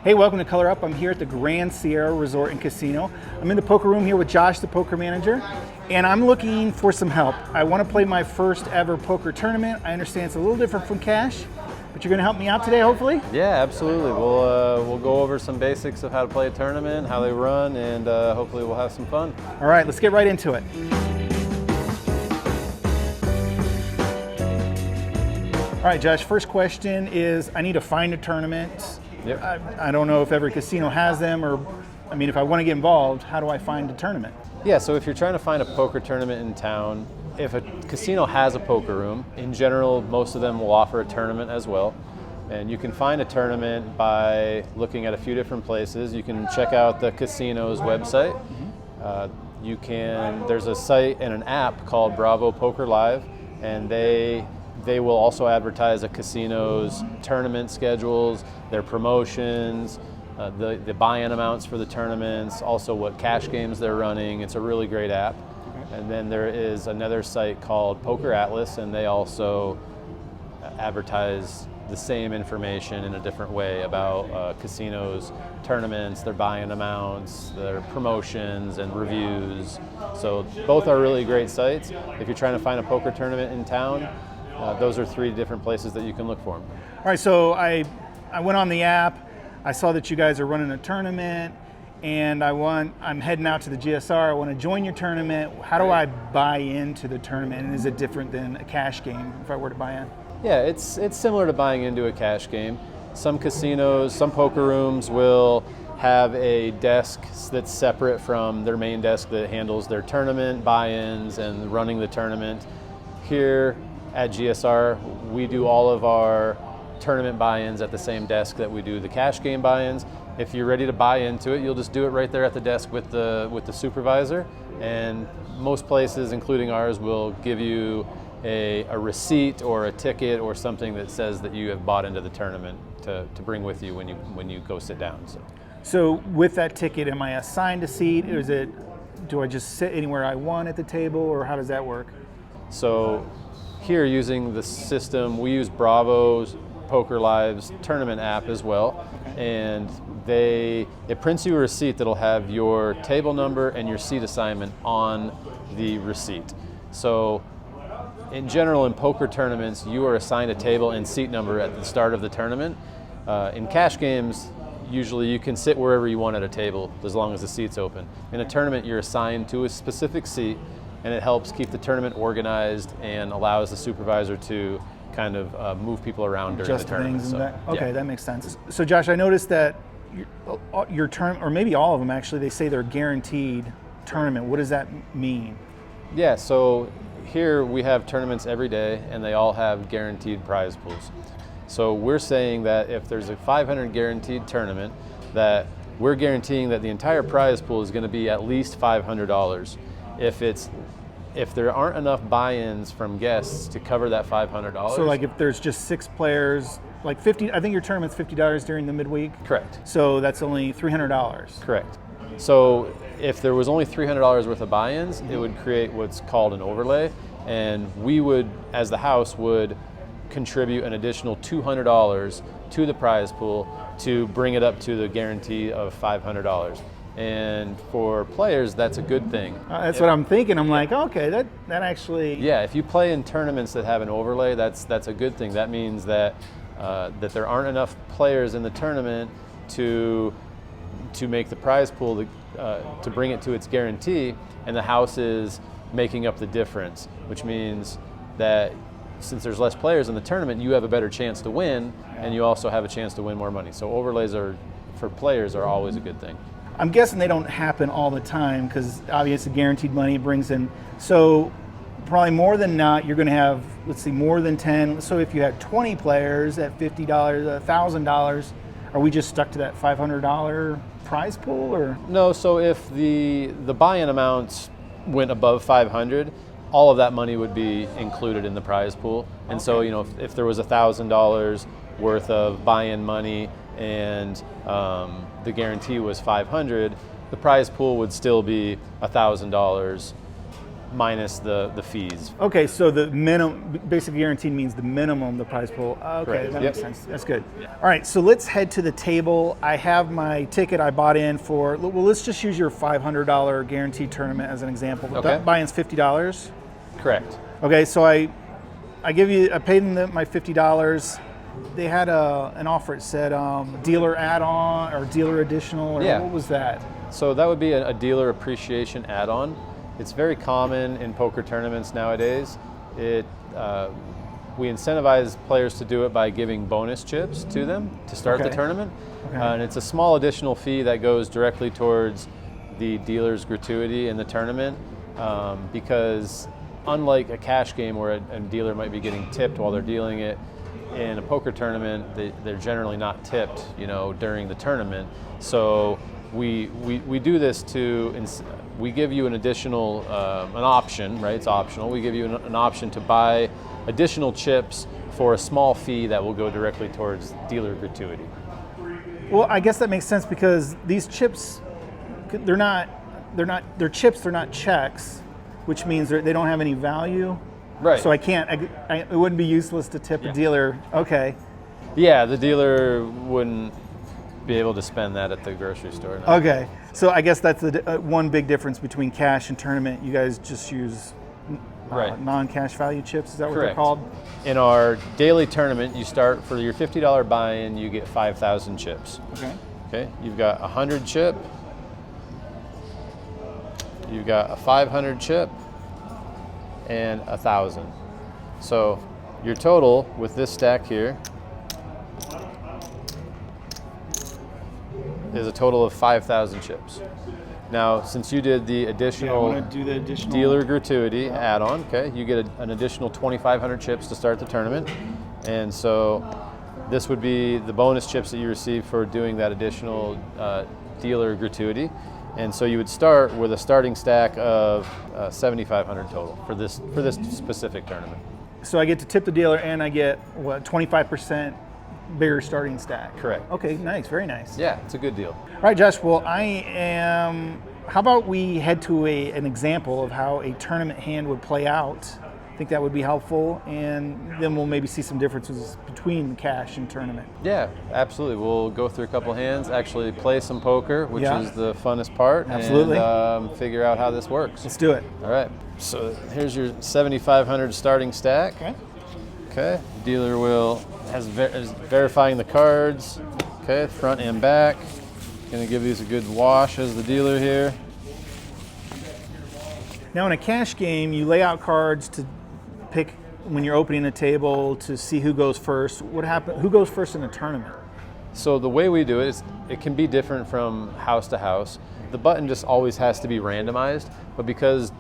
Hey, welcome to Color Up. I'm here at the Grand Sierra Resort and Casino. I'm in the poker room here with Josh, the poker manager, and I'm looking for some help. I want to play my first ever poker tournament. I understand it's a little different from cash, but you're going to help me out today, hopefully? Yeah, absolutely. We'll go over some basics of how to play a tournament, how they run, and hopefully we'll have some fun. All right, let's get right into it. All right, Josh, first question is, I need to find a tournament. Yep. I don't know if every casino has them, or, I mean, if I want to get involved, how do I find a tournament? Yeah, so if you're trying to find a poker tournament in town, if a casino has a poker room, in general, most of them will offer a tournament as well. And you can find a tournament by looking at a few different places. You can check out the casino's website. There's a site and an app called Bravo Poker Live, and they will also advertise a casino's tournament schedules, their promotions, the buy-in amounts for the tournaments, also what cash games they're running. It's a really great app. Okay. And then there is another site called Poker Atlas, and they also advertise the same information in a different way about casinos, tournaments, their buy-in amounts, their promotions and reviews. So both are really great sites. If you're trying to find a poker tournament in town, those are three different places that you can look for them. All right, so I went on the app, I saw that you guys are running a tournament, and I'm heading out to the GSR, I want to join your tournament. How do I buy into the tournament, and is it different than a cash game if I were to buy in? Yeah, it's similar to buying into a cash game. Some casinos, some poker rooms will have a desk that's separate from their main desk that handles their tournament buy-ins and running the tournament. Here at GSR, we do all of our tournament buy-ins at the same desk that we do the cash game buy-ins. If you're ready to buy into it, you'll just do it right there at the desk with the supervisor. And most places, including ours, will give you a receipt or a ticket or something that says that you have bought into the tournament to bring with you when you go sit down. So with that ticket, am I assigned a seat? Do I just sit anywhere I want at the table, or how does that work? So here, using the system, we use Bravo's Poker Live's tournament app as well, and it prints you a receipt that'll have your table number and your seat assignment on the receipt. So in general, in poker tournaments, you are assigned a table and seat number at the start of the tournament. In cash games, usually you can sit wherever you want at a table as long as the seat's open. In a tournament, you're assigned to a specific seat, and it helps keep the tournament organized and allows the supervisor to kind of move people around during the tournament. That makes sense. So Josh, I noticed that your tournament, or maybe all of them actually, they say they're guaranteed tournament. What does that mean? Yeah, so here we have tournaments every day, and they all have guaranteed prize pools. So we're saying that if there's a 500 guaranteed tournament, that we're guaranteeing that the entire prize pool is going to be at least $500. If there aren't enough buy-ins from guests to cover that $500. So like if there's just 6 players, like 50, I think your tournament's $50 during the midweek. Correct. So that's only $300. Correct. So if there was only $300 worth of buy-ins, it would create what's called an overlay, and we would, as the house, would contribute an additional $200 to the prize pool to bring it up to the guarantee of $500. And for players, that's a good thing. That's what I'm thinking. I'm like, okay, that actually. Yeah, if you play in tournaments that have an overlay, that's a good thing. That means that there aren't enough players in the tournament to make the prize pool to bring it to its guarantee, and the house is making up the difference, which means that since there's less players in the tournament, you have a better chance to win, and you also have a chance to win more money. So overlays for players are always a good thing. I'm guessing they don't happen all the time because obviously guaranteed money brings in. So probably more than not, you're going to have, let's see, more than 10. So if you had 20 players at $50, $1,000, are we just stuck to that $500 prize pool, or? No, so if the buy-in amounts went above 500, all of that money would be included in the prize pool. And okay. So, if there was $1,000 worth of buy-in money and the guarantee was $500, the prize pool would still be $1,000 minus the fees. Okay, so the minimum, basic guaranteed means the minimum the prize pool. Okay, Correct. that Yep. makes sense. That's good. All right, so let's head to the table. I have my ticket I bought in for, well, let's just use your $500 guaranteed tournament as an example. Okay. That buy-in's $50. Correct. Okay, so I paid them my $50. They had an offer. It said dealer add-on or dealer additional, or Yeah. what was that? So that would be a dealer appreciation add-on. It's very common in poker tournaments nowadays. We incentivize players to do it by giving bonus chips to them to start the Okay. tournament. Okay. And it's a small additional fee that goes directly towards the dealer's gratuity in the tournament, because unlike a cash game where a dealer might be getting tipped while they're dealing it, in a poker tournament they're generally not tipped, during the tournament. So we do this we give you an additional an option, right? It's optional. We give you an option to buy additional chips for a small fee that will go directly towards dealer gratuity. Well, I guess that makes sense because these chips, they're chips, they're not checks, which means they don't have any value. Right. So it wouldn't be useless to tip a dealer. Okay. Yeah, the dealer wouldn't be able to spend that at the grocery store. No. Okay. So I guess that's the one big difference between cash and tournament. You guys just use Right. non-cash value chips. Is that what they're Correct. called? In our daily tournament, you start for your $50 buy-in, you get 5,000 chips. Okay. Okay, you've got a 100 chip, you've got a 500 chip, and 1,000. So your total with this stack here is a total of 5,000 chips. Now, since you did the Yeah, I additional want to do the additional dealer gratuity add-on, okay, you get an additional 2,500 chips to start the tournament. And so this would be the bonus chips that you receive for doing that additional dealer gratuity. And so you would start with a starting stack of 7,500 total for this specific tournament. So I get to tip the dealer and I get 25% bigger starting stack. Correct. Okay, nice, very nice. Yeah, it's a good deal. All right, Josh. Well, how about we head to an example of how a tournament hand would play out? I think that would be helpful, and then we'll maybe see some differences between cash and tournament. Yeah, absolutely. We'll go through a couple hands, actually play some poker, which Yeah. is the funnest part, Absolutely. and figure out how this works. Let's do it. All right. So here's your 7,500 starting stack. Okay. Okay. Dealer is verifying the cards. Okay, front and back. Gonna give these a good wash as the dealer here. Now, in a cash game, you lay out cards to pick when you're opening a table to see who goes first. Who goes first in a tournament? So the way we do it is it can be different from house to house. The button just always has to be randomized, but because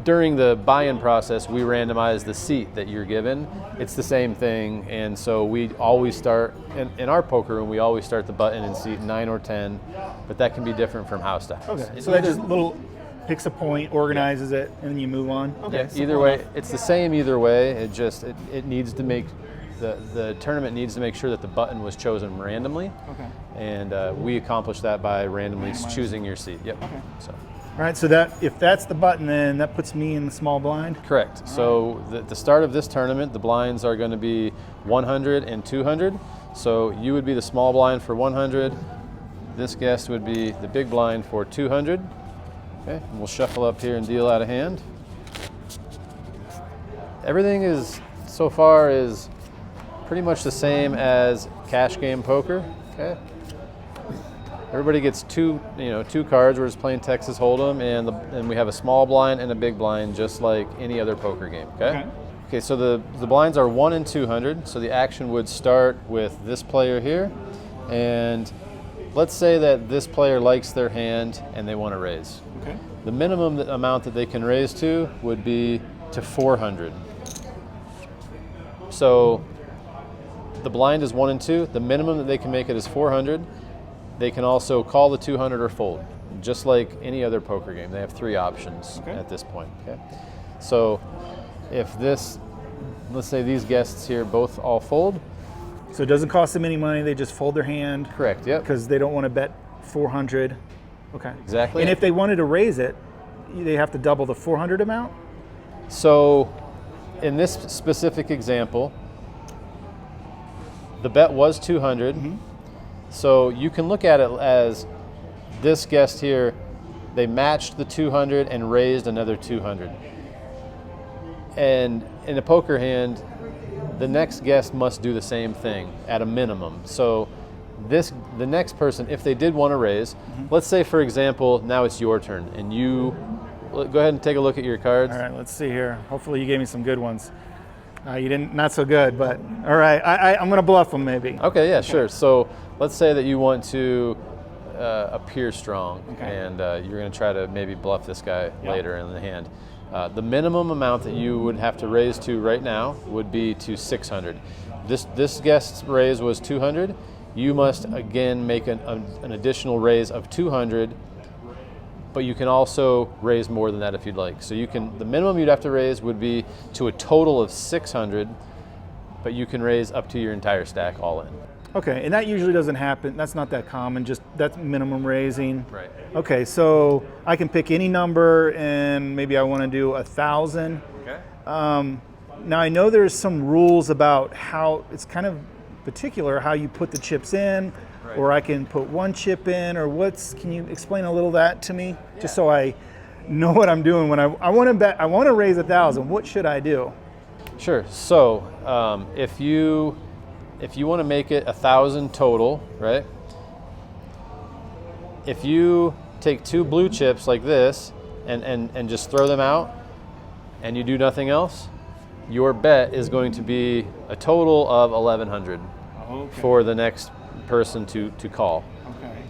during the buy-in process we randomize the seat that you're given, it's the same thing. And so we always start, in our poker room, we always start the button in seat 9 or 10, but that can be different from house to house. Okay. So that just picks a point, organizes it, and then you move on. Okay. Yeah, either way, it's the same either way. It needs to make, the tournament needs to make sure that the button was chosen randomly. Okay. And we accomplish that by randomly choosing your seat. Yep. Okay. So. All right. So if that's the button, then that puts me in the small blind. Correct. So the start of this tournament, the blinds are going to be 100 and 200. So you would be the small blind for 100. This guest would be the big blind for 200. Okay, and we'll shuffle up here and deal out a hand. Everything so far is pretty much the same as cash game poker. Okay. Everybody gets two cards. We're just playing Texas Hold'em, and we have a small blind and a big blind, just like any other poker game. Okay. Okay. So the blinds are 1 and 200. So the action would start with this player here, and let's say that this player likes their hand and they want to raise. Okay. The minimum amount that they can raise to would be to 400. So the blind is 1 and 2. The minimum that they can make it is 400. They can also call the 200 or fold, just like any other poker game. They have 3 options at this point. Okay. So let's say these guests here both all fold. So it doesn't cost them any money. They just fold their hand. Correct. Yep. Because they don't want to bet 400. Okay. Exactly. And if they wanted to raise it, they have to double the 400 amount? So in this specific example, the bet was 200. So you can look at it as this guest here, they matched the 200 and raised another 200. And in a poker hand, the next guest must do the same thing at a minimum. So the next person, if they did want to raise, let's say for example, now it's your turn and you go ahead and take a look at your cards. All right, let's see here. Hopefully you gave me some good ones. You didn't, not so good, but all right. I'm going to bluff them maybe. Okay, yeah, sure. So let's say that you want to appear strong, and you're going to try to maybe bluff this guy later in the hand. The minimum amount that you would have to raise to right now would be to 600. This guest's raise was 200. You must again make an additional raise of 200, but you can also raise more than that if you'd like. So the minimum you'd have to raise would be to a total of 600, but you can raise up to your entire stack all in. Okay, and that usually doesn't happen. That's not that common, just that's minimum raising. Right. Okay, so I can pick any number and maybe I want to do 1,000. Okay. Now I know there's some rules about how, it's kind of particular how you put the chips in, or I can put one chip in, or can you explain a little that to me? Just so I know what I'm doing when I want to bet, I want to raise 1,000, what should I do? Sure, so if you want to make it 1,000 total, right? If you take 2 blue chips like this and just throw them out and you do nothing else, your bet is going to be a total of 1,100 for the next person to call. Okay.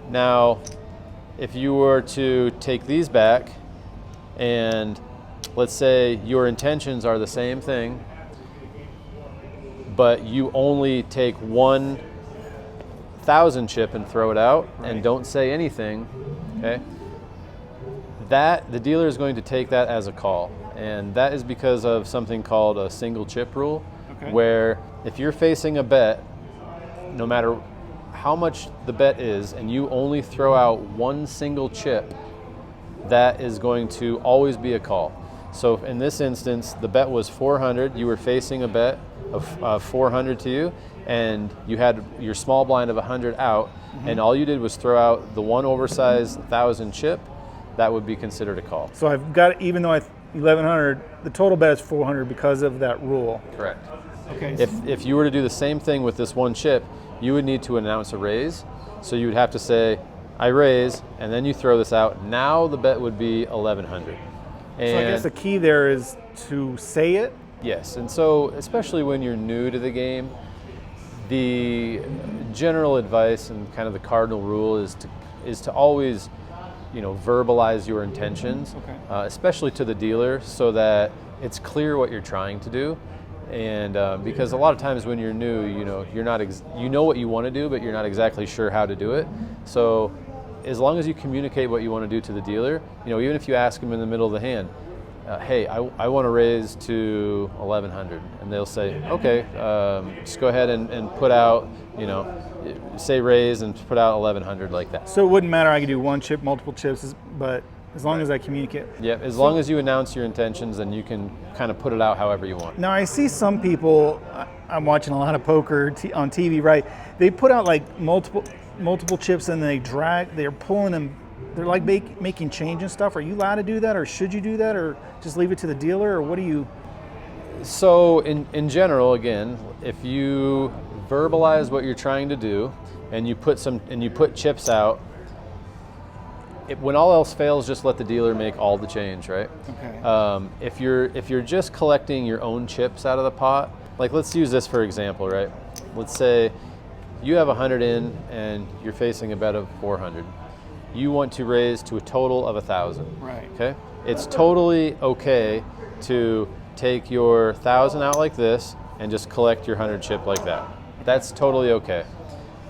Now, if you were to take these back and let's say your intentions are the same thing, but you only take 1,000 chip and throw it out and don't say anything, okay? That the dealer is going to take that as a call, and that is because of something called a single chip rule, where if you're facing a bet, no matter how much the bet is, and you only throw out 1 single chip, that is going to always be a call. So in this instance, the bet was 400. You were facing a bet of 400 to you, and you had your small blind of 100 out, and all you did was throw out the one oversized 1,000 chip. That would be considered a call. So I've got, even though 1,100, the total bet is 400 because of that rule. Correct. Okay. If you were to do the same thing with this one chip, you would need to announce a raise. So you would have to say, I raise, and then you throw this out. Now the bet would be 1,100. And so I guess the key there is to say it. Yes, and so especially when you're new to the game, the general advice and kind of the cardinal rule is to always, verbalize your intentions, especially to the dealer, so that it's clear what you're trying to do. And because a lot of times when you're new, you're not you know what you want to do, but you're not exactly sure how to do it. So as long as you communicate what you want to do to the dealer, even if you ask them in the middle of the hand, hey, I want to raise to 1,100, and they'll say, okay, just go ahead and put out, say raise and put out 1,100 like that. So it wouldn't matter, I could do 1 chip, multiple chips, but as long as I communicate. Yeah, as long as you announce your intentions, then you can kind of put it out however you want. Now I see some people, I'm watching a lot of poker on TV, right? They put out like multiple chips and they're pulling them. They're like making change and stuff. Are you allowed to do that, or should you do that, or just leave it to the dealer, or what do you? So in general, again, if you verbalize what you're trying to do and you put chips out, when all else fails, just let the dealer make all the change, right? Okay. If you're just collecting your own chips out of the pot, like let's use this for example, right? Let's say you have 100 in and you're facing a bet of 400. You want to raise to a total of 1,000. Right. Okay. It's totally okay to take your 1,000 out like this and just collect your 100 chip like that. That's totally okay.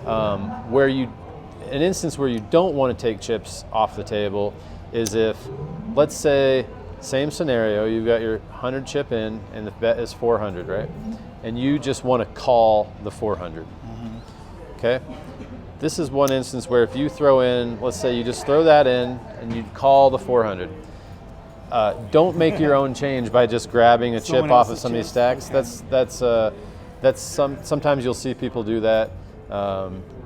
An instance where you don't want to take chips off the table is if, let's say, same scenario, you've got your 100 chip in and the bet is 400, right? And you just want to call the 400. Okay? This is one instance where if you throw in, let's say you just throw that in and you call the 400. Don't make your own change by just grabbing a chip Someone off of else's some of these chips? stacks. Okay. Sometimes you'll see people do that.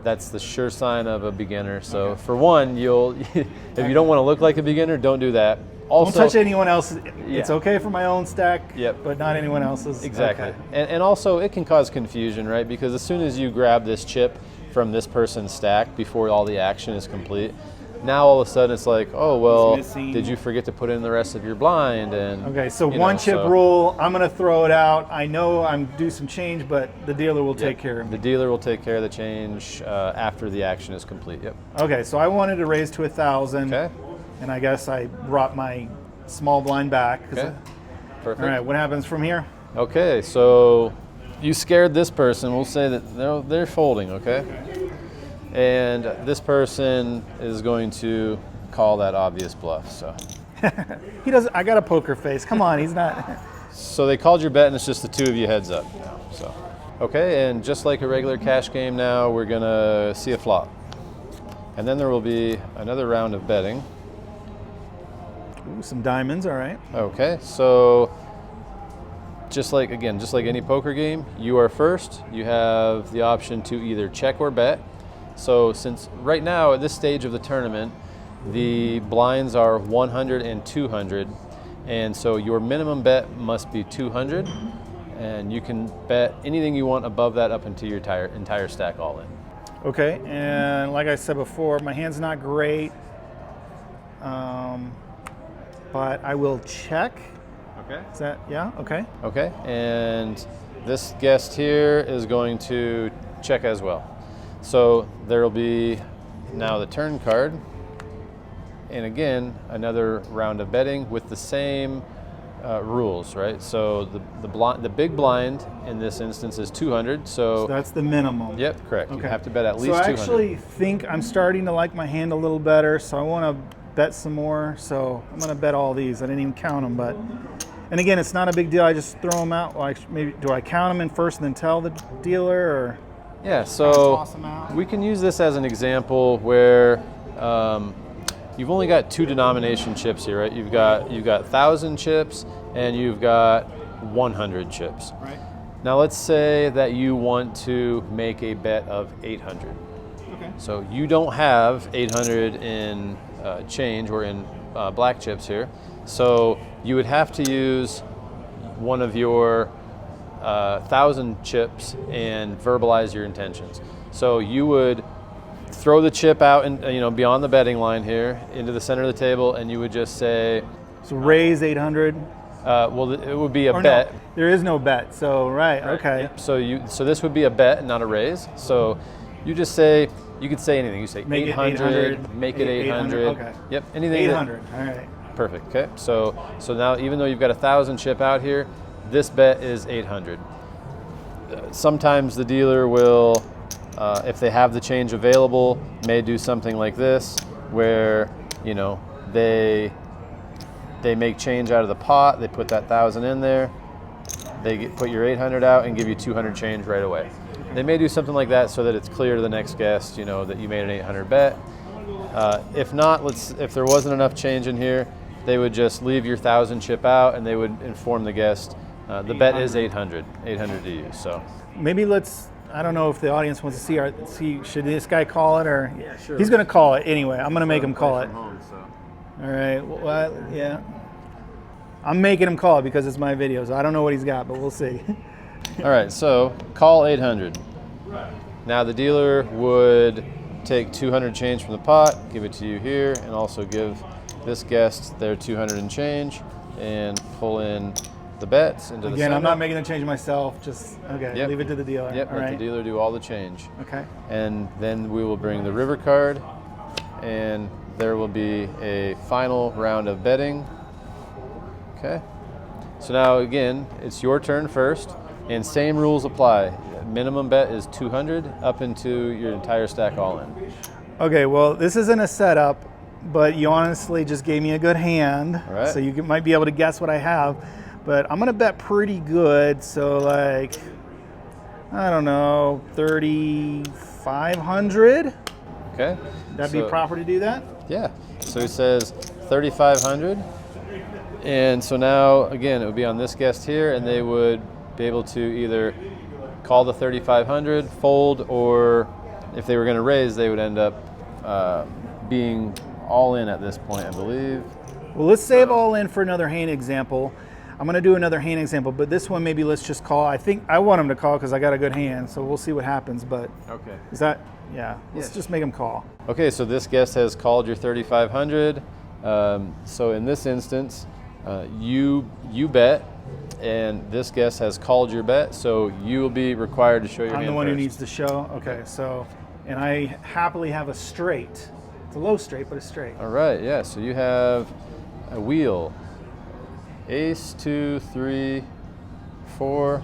That's the sure sign of a beginner. So for one, if you don't want to look like a beginner, don't do that. Also, Don't touch anyone else's. It's Yeah. okay for my own stack, Yep. but not anyone else's. Exactly. Okay. And also, it can cause confusion, right? Because as soon as you grab this chip from this person's stack before all the action is complete, now all of a sudden it's like, oh, well, missing. did you forget to put in the rest of your blind? And Okay, so you one know, chip so- rule. I'm going to throw it out. I know I'm due some change, but the dealer will take Yep. care of The me. dealer will take care of the change after the action is complete. Yep. Okay, so I wanted to raise to 1,000, Okay. and I guess I brought my small blind back. 'cause Okay. Perfect. all right, what happens from here? Okay, so you scared this person. We'll say that they're folding, okay? And this person is going to call that obvious bluff. He doesn't. I got a poker face. Come on, he's not. So they called your bet, and it's just the two of you heads up now. So, okay, and just like a regular cash game now, we're gonna see a flop, and then there will be another round of betting. Ooh, some diamonds. All right. Okay, so just like any poker game, you are first. You have the option to either check or bet. So since right now at this stage of the tournament, the blinds are 100 and 200, and so your minimum bet must be 200, and you can bet anything you want above that up into your entire stack all in. Okay, and like I said before, my hand's not great, but I will check. Okay. Is that, yeah, okay. Okay, and this guest here is going to check as well. So there will be now the turn card, and again, another round of betting with the same rules, right? So the big blind in this instance is 200. So that's the minimum. Yep, correct. Okay. You have to bet at least So I 200. actually think I'm starting to like my hand a little better, so I want to bet some more. So I'm going to bet all these. I didn't even count them, but and again, it's not a big deal. I just throw them out. Like maybe do I count them in first and then tell the dealer, or Yeah, so toss 'em out? we can use this as an example where you've only got two denomination chips here, right? You've got 1,000 chips and you've got 100 chips. right? Now let's say that you want to make a bet of 800. Okay. So you don't have 800 in change or in black chips here. So you would have to use one of your 1,000 chips and verbalize your intentions. So you would throw the chip out and beyond the betting line here into the center of the table, and you would just say, So raise 800. well, it would be a Or bet. no, there is no bet. So right, okay. Yep. So this would be a bet, not a raise. So you just say, you could say anything. You say Make it 800, make it 800. Okay. Yep, anything. 800. All right. Perfect. Okay. So now even though you've got 1,000 chip out here, this bet is 800. Sometimes the dealer will, if they have the change available, may do something like this, where they make change out of the pot. They put that 1,000 in there. They put your 800 out and give you 200 change right away. They may do something like that so that it's clear to the next guest, that you made an 800 bet. If not, if there wasn't enough change in here, they would just leave your 1,000 chip out and they would inform the guest the bet is 800 to use. So Maybe I don't know if the audience wants to see. Should this guy call it, or Yeah, sure. he's going to call it anyway. I'm going to make him call it. From home, so. All right. Well, yeah. I'm making him call it because it's my video, so I don't know what he's got, but we'll see. All right, so call 800. Now the dealer would take 200 change from the pot, give it to you here, and also give this guest their 200 and change, and pull in the bets into the Again, center. I'm not making the change myself. Just okay. Yep. Leave it to the dealer. Yep, All let right. the dealer do all the change. Okay. And then we will bring the river card, and there will be a final round of betting. Okay. So now again, it's your turn first, and same rules apply. Minimum bet is 200 up into your entire stack all in. Okay. Well, this isn't a setup, but you honestly just gave me a good hand, All right. so you might be able to guess what I have. But I'm gonna bet pretty good. So like, I don't know, 3,500. Okay. That'd be proper to do that. Yeah. So he says 3,500. And so now, again, it would be on this guest here, and they would be able to either call the 3,500, fold, or if they were going to raise, they would end up being all in at this point, I believe. Well, let's save all in for another hand example. I'm going to do another hand example, but this one maybe let's just call. I think I want him to call because I got a good hand, so we'll see what happens. But Okay. is that, yeah, let's just make him call. Okay, so this guest has called your 3,500. So in this instance, you bet, and this guest has called your bet, so you will be required to show your I'm hand the one who first. needs to show. Okay, so, and I happily have a straight. It's a low straight, but a straight. All right, yeah, so you have a wheel. Ace, 2, 3, 4,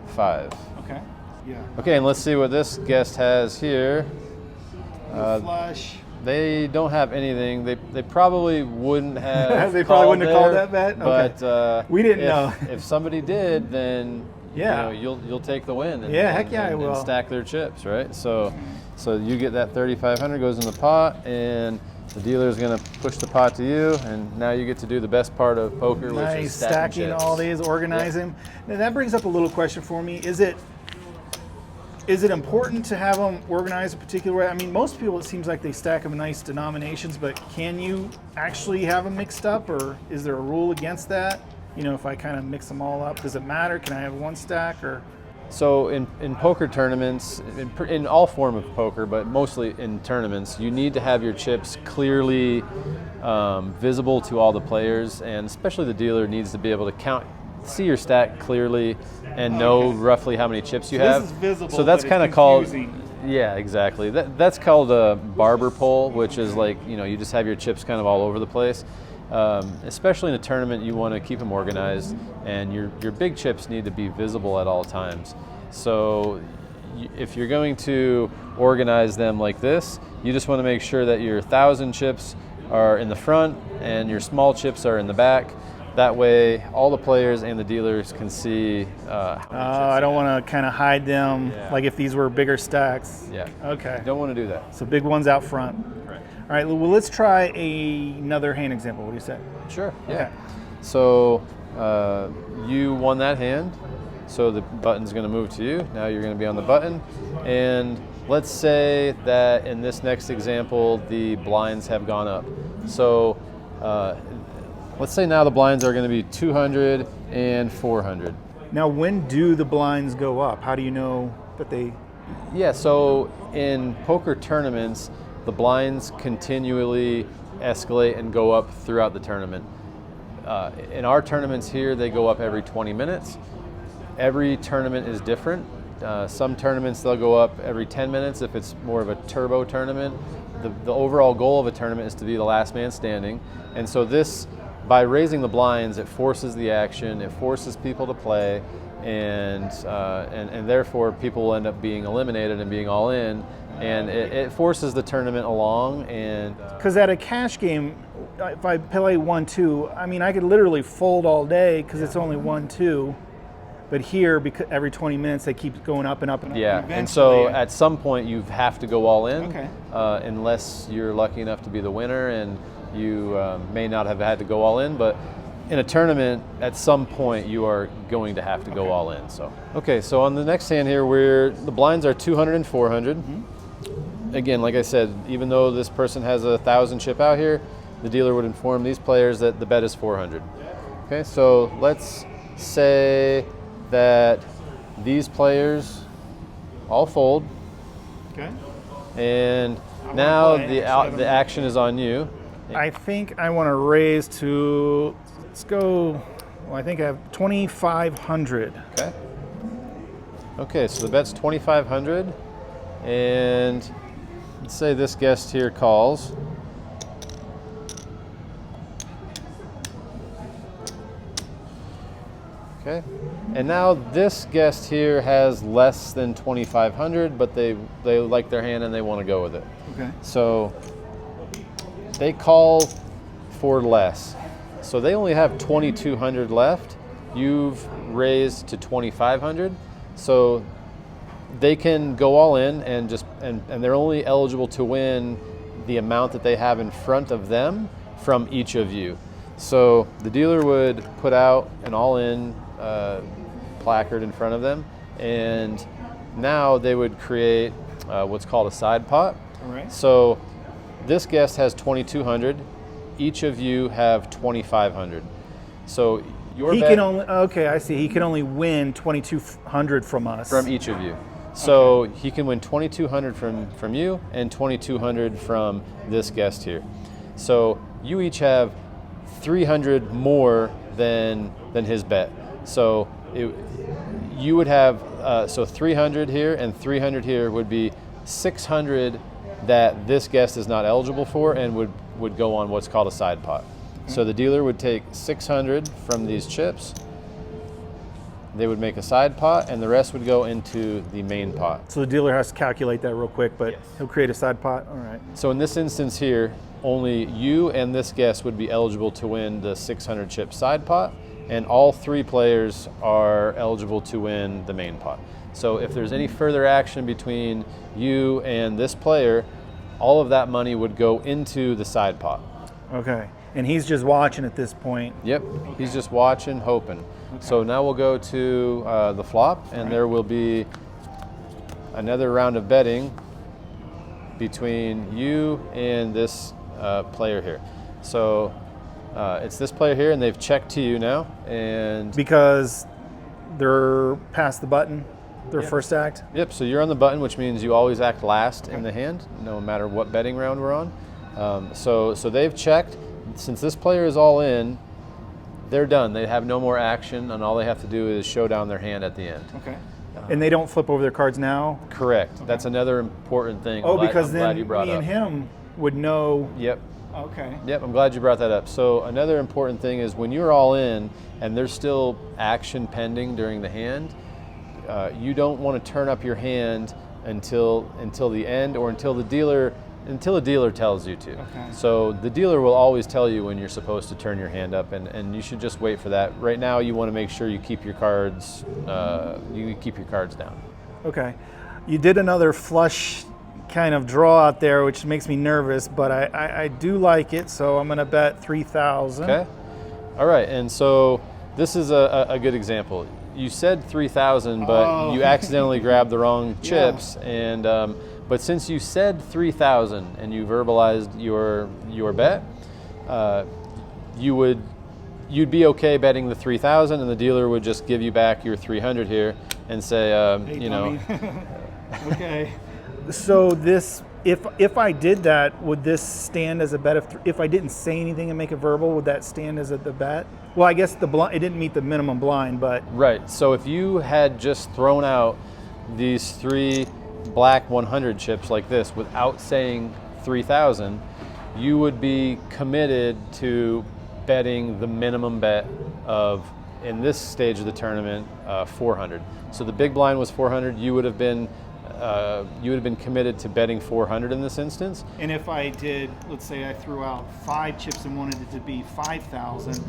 5. Okay. Yeah. Okay, and let's see what this guest has here. Flush. They don't have anything. They probably wouldn't have. They probably wouldn't have called there, that bet? Okay. But We didn't know. If somebody did, then Yeah. you'll take the win. And, Yeah, heck yeah, I and will. stack their chips, right? So you get that 3,500 goes in the pot, and the dealer is going to push the pot to you, and now you get to do the best part of poker, which is Nice, stacking chips. all these, organizing. Now that brings up a little question for me. Is it important to have them organized a particular way? I mean, most people, it seems like they stack them in nice denominations, but can you actually have them mixed up, or is there a rule against that? You know, if I kind of mix them all up, does it matter? Can I have one stack, or? So in poker tournaments, in all form of poker, but mostly in tournaments, you need to have your chips clearly visible to all the players, and especially the dealer needs to be able to see your stack clearly and know roughly how many chips you have. This is visible, so that's but kind of it's called, confusing. yeah, exactly. That's called a barber pole, which is like, you just have your chips kind of all over the place. Especially in a tournament, you want to keep them organized, and your big chips need to be visible at all times. So if you're going to organize them like this, you just want to make sure that your 1,000 chips are in the front and your small chips are in the back. That way, all the players and the dealers can see how many chips I don't want to kind of hide them, like if these were bigger stacks. Yeah. Okay. You don't want to do that. So big ones out front. Right. All right, well, let's try another hand example. What do you say? Sure. Yeah. Okay. So you won that hand. So the button's going to move to you. Now you're going to be on the button. And let's say that in this next example, the blinds have gone up. So let's say now the blinds are going to be 200 and 400. Now, when do the blinds go up? How do you know that they? Yeah, so in poker tournaments, the blinds continually escalate and go up throughout the tournament. In our tournaments here, they go up every 20 minutes. Every tournament is different. Some tournaments, they'll go up every 10 minutes if it's more of a turbo tournament. The overall goal of a tournament is to be the last man standing. And so this, by raising the blinds, it forces the action, it forces people to play, and therefore people will end up being eliminated and being all in, and it forces the tournament along. And Because at a cash game, if I play 1-2, I mean, I could literally fold all day because it's only 1-2. But here, because every 20 minutes they keep going up and up and up. yeah, and so at some point you have to go all in, Okay. Unless you're lucky enough to be the winner, and you may not have had to go all in. But in a tournament, at some point you are going to have to go all in. So so on the next hand here, where the blinds are 200 and 400. Again, like I said, even though this person has 1,000 chip out here, the dealer would inform these players that the bet is 400. Okay, so let's say that these players all fold, Okay. and now play. the action is on you. I think I want to raise to, let's go, well, I think I have 2,500. Okay. Okay, so the bet's 2,500, and let's say this guest here calls. Okay, and now this guest here has less than 2,500, but they like their hand and they want to go with it. Okay. So they call for less. So they only have 2,200 left. You've raised to 2,500. So they can go all in and they're only eligible to win the amount that they have in front of them from each of you. So the dealer would put out an all-in placard in front of them, and now they would create what's called a side pot. All right. So this guest has 2,200. Each of you have 2,500. So your He bet can only, okay, I see. He can only win 2,200 from us. from each of you. So he can win 2,200 from you and 2,200 from this guest here. So you each have 300 more than his bet. So you would have so 300 here and 300 here would be 600 that this guest is not eligible for and would go on what's called a side pot. So the dealer would take 600 from these chips. They would make a side pot, and the rest would go into the main pot. So the dealer has to calculate that real quick, but Yes. he'll create a side pot. All right. So in this instance here, only you and this guest would be eligible to win the 600 chip side pot, and all 3 players are eligible to win the main pot. So if there's any further action between you and this player, all of that money would go into the side pot. Okay. And he's just watching at this point. Yep, he's just watching, hoping. So now we'll go to the flop, and there will be another round of betting between you and this player here. So it's this player here, and they've checked to you now, and Because they're past the button, their Yep. first act. yep. So you're on the button, which means you always act last in the hand, no matter what betting round we're on. So they've checked. Since this player is all in, they're done. They have no more action, and all they have to do is show down their hand at the end. Okay. And they don't flip over their cards now? Correct. That's another important thing. Oh, I'm because glad then you brought me up. and him would know. Yep. Okay. Yep, I'm glad you brought that up. So another important thing is when you're all in and there's still action pending during the hand, you don't want to turn up your hand until the end or until a dealer tells you to. Okay. So the dealer will always tell you when you're supposed to turn your hand up, and you should just wait for that. Right now, you want to make sure you keep your cards down. Okay. You did another flush kind of draw out there, which makes me nervous, but I do like it, so I'm going to bet 3,000. Okay. All right, and so this is a good example. You said 3,000, but you accidentally grabbed the wrong chips, and but since you said 3,000 and you verbalized your bet, you'd be okay betting the 3,000, and the dealer would just give you back your 300 here and say, Hey, dummy. Okay. So this, if I did that, would this stand as a bet? If I didn't say anything and make a verbal, would that stand as the bet? Well, I guess it didn't meet the minimum blind, but right. So if you had just thrown out these 3 black 100 chips like this without saying 3,000, you would be committed to betting the minimum bet of, in this stage of the tournament, 400. So the big blind was 400. You would have been committed to betting 400 in this instance. and if I did, let's say I threw out 5 chips and wanted it to be 5,000.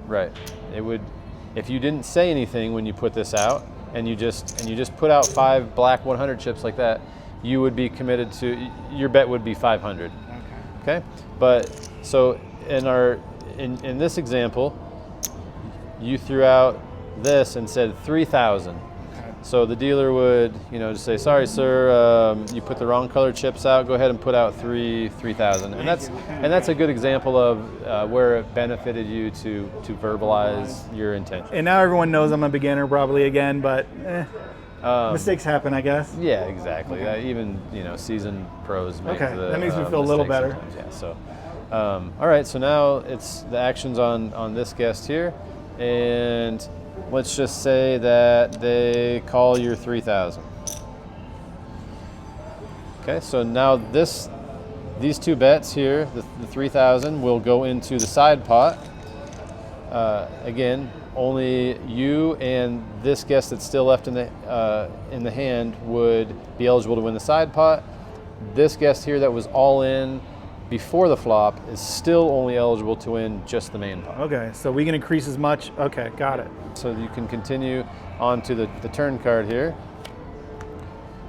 Right. It would, if you didn't say anything when you put this out, and you just put out 5 black 100 chips like that, you would be committed to, your bet would be 500. Okay. Okay. But so in this example, you threw out this and said 3,000. So the dealer would, just say, "Sorry, sir, you put the wrong color chips out. Go ahead and put out 3,000." And that's a good example of where it benefited you to verbalize your intention. And now everyone knows I'm a beginner probably again, but mistakes happen, I guess. Yeah, exactly. Even seasoned pros make Okay, the that makes me feel a little mistakes better. sometimes. Yeah. So, all right. So now it's the actions on this guest here, and let's just say that they call your 3,000. Okay. So now these 2 bets here, the 3,000 will go into the side pot. Again, only you and this guest that's still left in the hand would be eligible to win the side pot. This guest here that was all in before the flop is still only eligible to win just the main pot. Okay, so we can increase as much. Okay, got it. So you can continue on to the turn card here.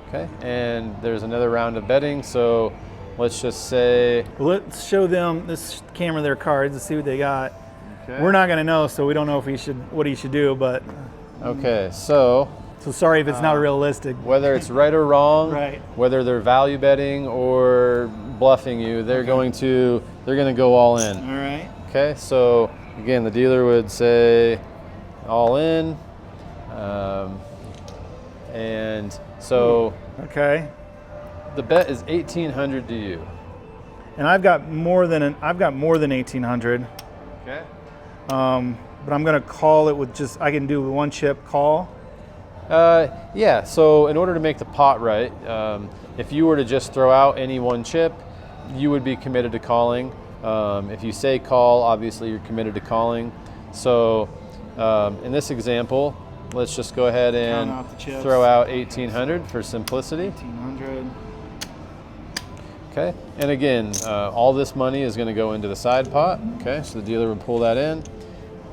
Okay, and there's another round of betting. So let's just say, Well, let's show them this camera their cards. Let's see what they got. Okay. We're not going to know, so we don't know if what he should do. But Okay, so sorry if it's not realistic. whether it's right or wrong, Right. whether they're value betting or bluffing you, they're going to go all in. All right. Okay, so again, the dealer would say all in, and so Okay. the bet is 1,800 to you. And I've got more than 1,800. Okay. But I'm going to call it with I can do one chip call. Yeah, so in order to make the pot right, if you were to just throw out any one chip, you would be committed to calling. If you say call, obviously you're committed to calling. So in this example, let's just go ahead and Count out the chips. throw out 1,800 for simplicity. 1,800. Okay, and again, all this money is going to go into the side pot. Okay, so the dealer would pull that in.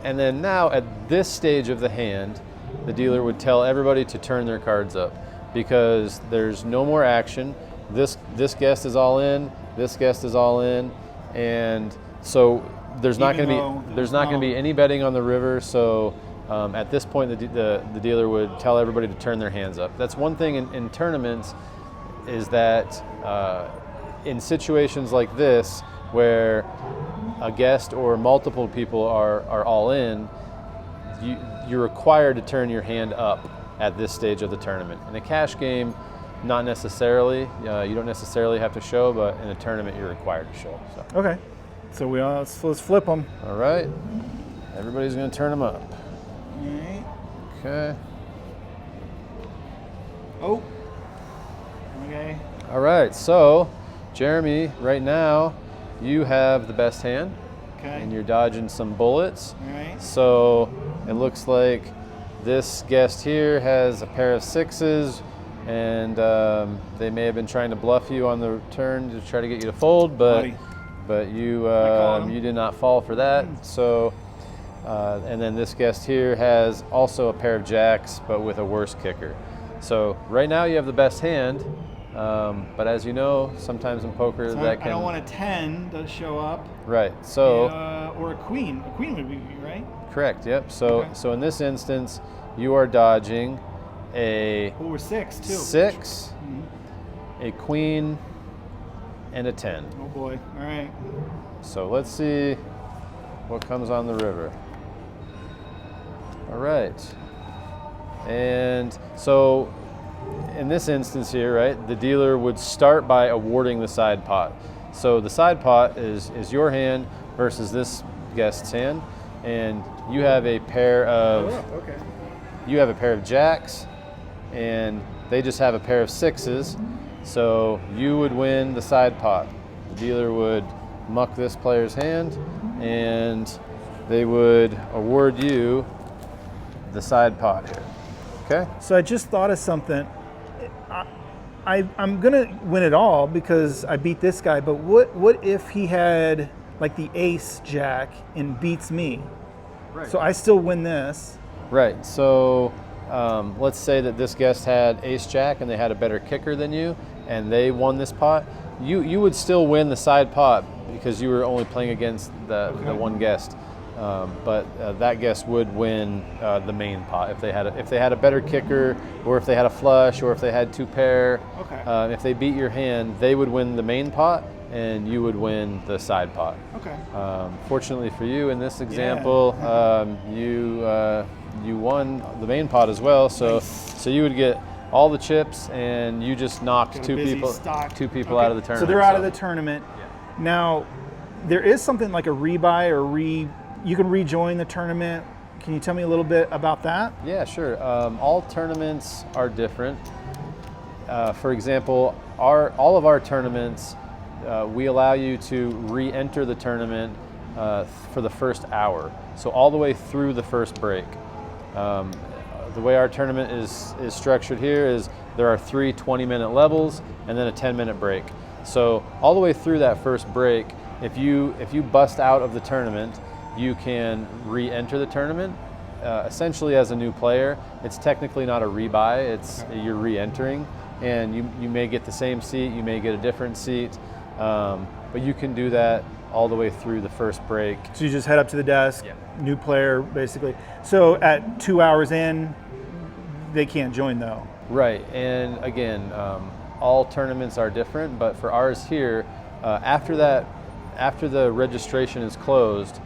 And then now at this stage of the hand, the dealer would tell everybody to turn their cards up because there's no more action. This guest is all in, this guest is all in, and so there's not going to be any betting on the river. So at this point, the dealer would tell everybody to turn their hands up. That's one thing in tournaments is that in situations like this where a guest or multiple people are all in, you're required to turn your hand up at this stage of the tournament. In a cash game, not necessarily. You don't necessarily have to show, but in a tournament, you're required to show. So. Okay. So let's flip them. All right. Everybody's going to turn them up. All right. Okay. Oh. Okay. All right. So, Jeremy, right now, you have the best hand. Okay. And you're dodging some bullets. All right. So it looks like this guest here has a pair of sixes, and they may have been trying to bluff you on the turn to try to get you to fold, but you did not fall for that. So and then this guest here has also a pair of jacks, but with a worse kicker. So right now you have the best hand. But as you know, sometimes in poker So that can. I don't want a 10 to show up. Right. So. Or a queen. A queen would be right. Correct. Yep. So Okay. so in this instance, you are dodging a Or 6 too. 6, Mhm. a queen, and a 10. Oh boy. All right. So let's see what comes on the river. All right. And so in this instance here, right, the dealer would start by awarding the side pot. So the side pot is your hand versus this guest's hand, and you have a pair of Okay. you have a pair of jacks, and they just have a pair of sixes. So you would win the side pot. The dealer would muck this player's hand, and they would award you the side pot here. Okay. So I just thought of something. I'm gonna win it all because I beat this guy. But what if he had like the ace jack and beats me? Right. So I still win this. Right. So let's say that this guest had ace jack and they had a better kicker than you, and they won this pot. You would still win the side pot because you were only playing against the one guest. But that guest would win the main pot if they had a better kicker, or if they had a flush, or if they had two pair. Okay. If they beat your hand, they would win the main pot, and you would win the side pot. Okay. Fortunately for you, in this example, you won the main pot as well. So you would get all the chips, and you just knocked Got a two busy people stock. out of the tournament. So they're out of the tournament. Now, there is something like a rebuy or you can rejoin the tournament. Can you tell me a little bit about that? Yeah, sure. All tournaments are different. For example, all of our tournaments, we allow you to re-enter the tournament for the first hour. So all the way through the first break. The way our tournament is structured here is there are 3 20-minute levels and then a 10-minute break. So all the way through that first break, if you bust out of the tournament, you can re-enter the tournament essentially as a new player. It's technically not a rebuy, you're re-entering, and you may get the same seat, you may get a different seat, but you can do that all the way through the first break. So you just head up to the desk, Yeah. new player basically. So at 2 hours in, they can't join though. Right, and again, all tournaments are different, but for ours here, after the registration is closed,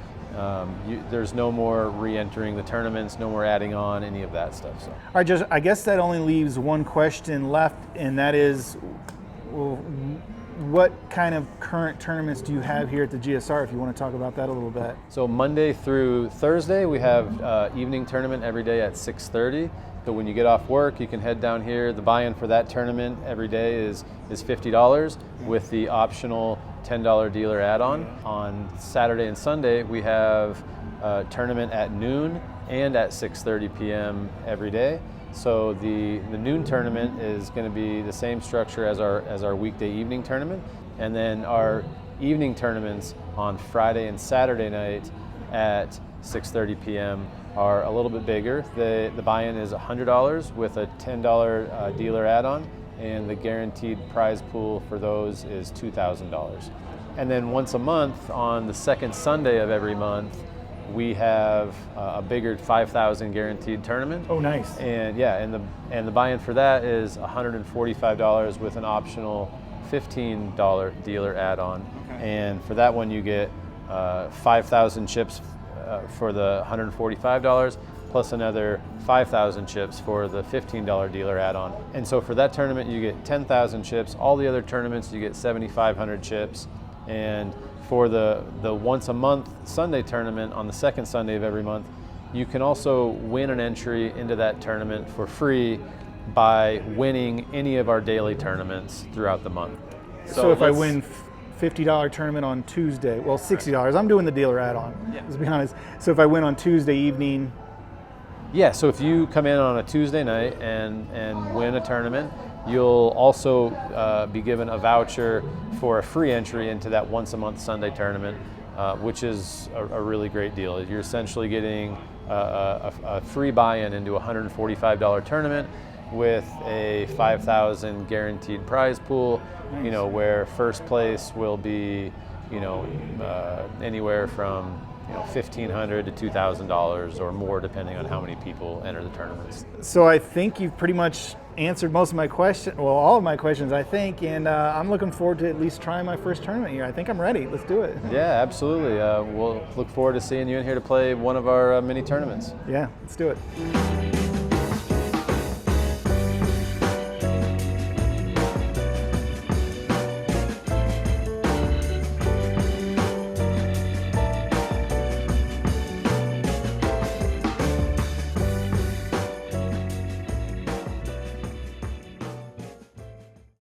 there's no more re-entering the tournaments, no more adding on any of that stuff. So. All right, Josh, I guess that only leaves one question left, and that is, well, what kind of current tournaments do you have here at the GSR, if you want to talk about that a little bit? So Monday through Thursday, we have evening tournament every day at 6:30. So when you get off work, you can head down here. The buy-in for that tournament every day is $50 with the optional $10 dealer add-on. On Saturday and Sunday, we have a tournament at noon and at 6:30 p.m. every day. So the noon tournament is going to be the same structure as our weekday evening tournament, and then our evening tournaments on Friday and Saturday night at 6:30 p.m. are a little bit bigger. The buy-in is $100 with a $10 dealer add-on, and the guaranteed prize pool for those is $2,000. And then once a month, on the second Sunday of every month, we have a bigger 5,000 guaranteed tournament. Oh, nice. And yeah, and the buy-in for that is $145 with an optional $15 dealer add-on. Okay. And for that one, you get 5,000 chips for the $145, plus another 5,000 chips for the $15 dealer add-on. And so for that tournament, you get 10,000 chips. All the other tournaments, you get 7,500 chips. And for the once a month Sunday tournament on the second Sunday of every month, you can also win an entry into that tournament for free by winning any of our daily tournaments throughout the month. So if I win $50 tournament on Tuesday, well, $60. I'm doing the dealer add-on, let's be honest. So if I win on Tuesday evening. Yeah, so if you come in on a Tuesday night and win a tournament, you'll also be given a voucher for a free entry into that once a month Sunday tournament, which is a really great deal. You're essentially getting a free buy-in into a $145 tournament with a 5,000 guaranteed prize pool. Nice. You know, where first place will be, anywhere from $1,500 to $2,000 or more, depending on how many people enter the tournaments. So I think you've pretty much answered most of my questions, well, all of my questions, I think, and I'm looking forward to at least trying my first tournament here. I think I'm ready. Let's do it. Yeah, absolutely. We'll look forward to seeing you in here to play one of our mini tournaments. Yeah, let's do it.